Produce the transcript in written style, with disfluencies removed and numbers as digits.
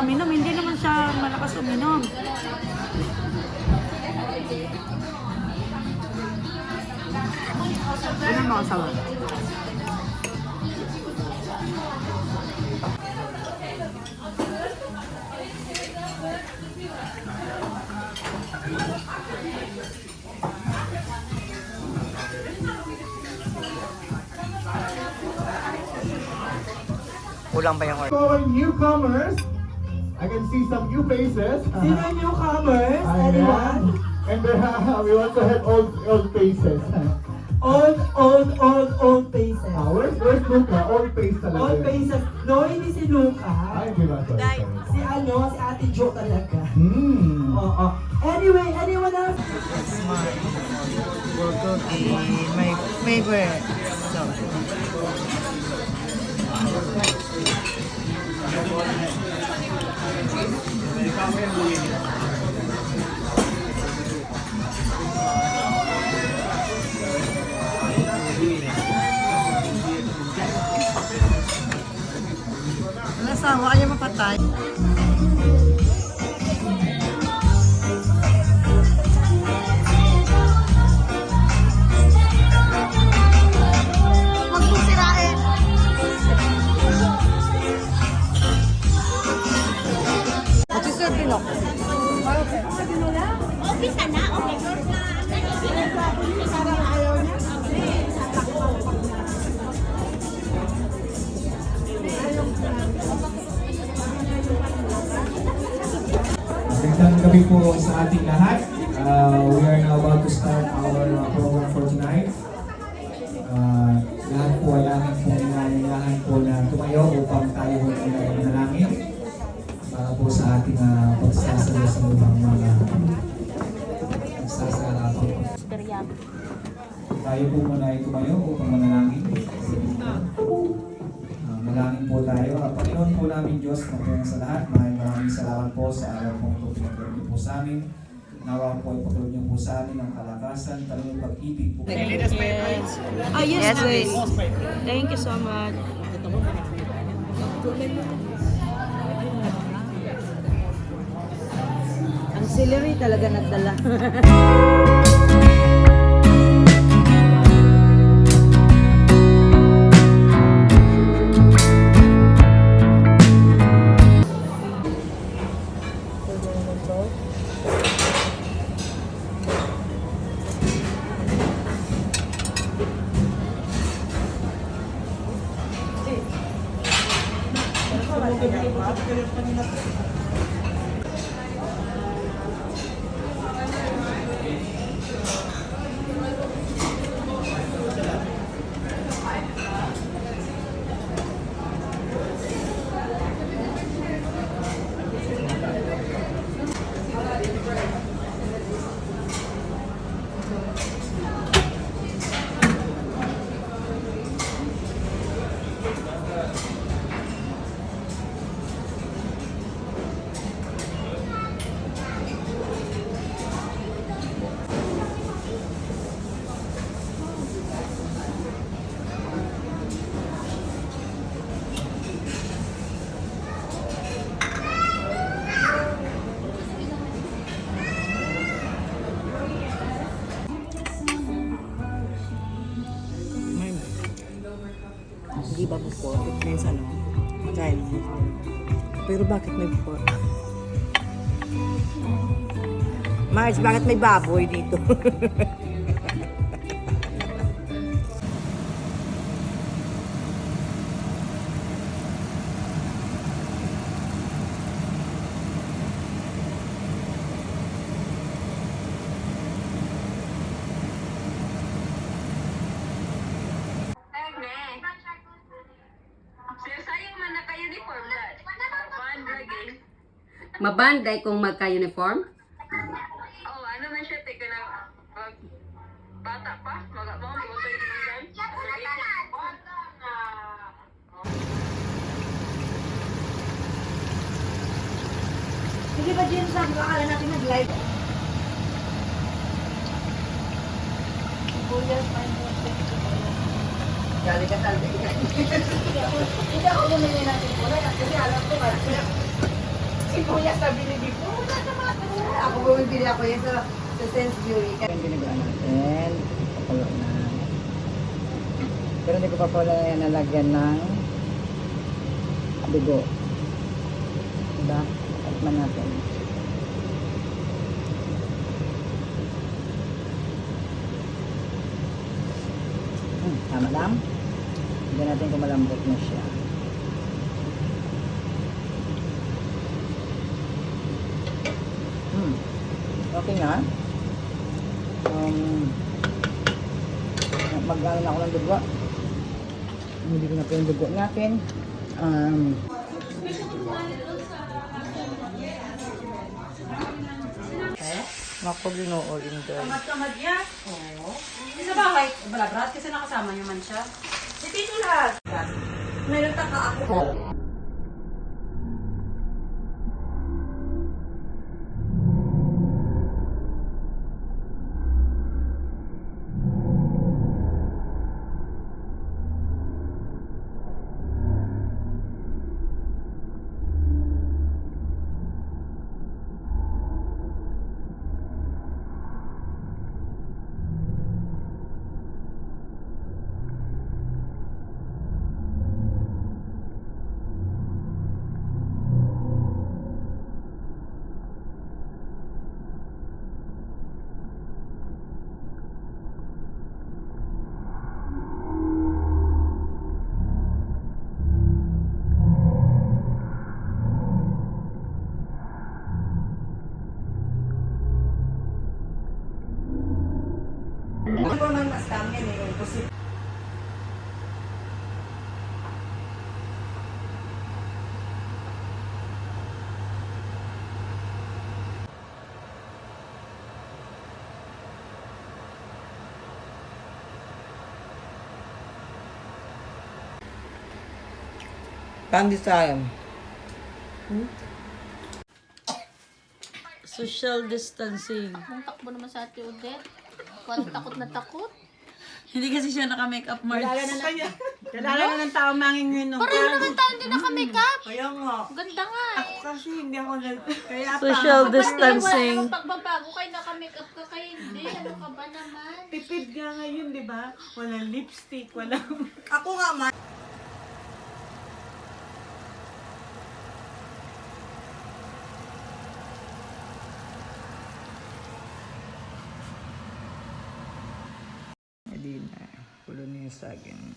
uminom. Hindi naman siya malakas uminom. Ano ang mga sawa? Kulang pa yung order. For newcomers, I can see some new faces. Sino newcomers? Ayan. Anyone? And we also have old faces. Old faces. Where's Luca? Old face talaga. Old faces. No, hindi si Luca. Ay, di ba? Sorry. Si si Ate Jo talaga. Hmm. Anyway, anyone else? Smart. Bulgogi. My favorite. So. Nasawa kaya mapatay. Mag-serve din ako. Bisa na, okay. Parang ayaw niya. Magandang gabi po sa ating lahat. We are now about to start our program for tonight. Lahat po ay aming pong inanyayahan po na tumayo upang tayo ay manalangin para po sa ating pagsasala sa lubang mga pagsasala po. Tayo po muna ay tumayo upang manalangin. Manalangin po tayo. Panginoon po namin Diyos, magandang sa lahat. Maraming salamat po sa araw pong ito pinagawin niyo po sa amin. Nawa po ay pagawin niyo po sa amin ang kalakasan, talong pag-ibig po. Yes, Yes, please. please. Thank you so much. Ang celery talaga nagdala. Hindi ba bukor? It means ano? Child bukor. Pero bakit may bukor? Marge, bakit may baboy dito? Mabanday kung magka-uniform? Oh, ano man siya, teka lang. Bata pa, mga buto yung Sige ba, Jim, sabi ko, akala natin nag-live. Gali ka talaga. Hindi ako bumili natin kulay kasi alam ko ba, sibuyas na binili ko. Wala naman. Ako bumibili ako yan sa Sainsbury. Yung ginagawa natin, pakulo na. Pero hindi ko pa pala yan nalagyan ng dugo. Diba? Tikman natin. Tama lang. Tignan natin kung malambot na siya. Okay na. Mag-ano na ako ng dugo. Hindi ko na po yung dugo natin. Naku, ginoo, Inday. Tamad yan? Oo. Sa bahay, balabrat kasi nakasama niyo man siya. Si Tito Las. Meron taka ako. Hindi ko naman mas-scam yan eh. Kasi Pandesal. Social distancing. Ang takbo naman sa Ate Odette. Kung takot na takot. Hindi kasi siya naka-makeup, Marge. Kailangan na ng tao manginginom. Parang naman tayo hindi naka-makeup. Kaya nga. Ganda nga eh. Kasi hindi ako kaya Social Wala distancing. namang pagbabago kayo naka-makeup ka kayo. Hindi. Ano ka ba naman? Tipid nga ngayon, di ba? Walang lipstick, walang... Ako nga, ma. Hindi na. Pulo niya sa akin.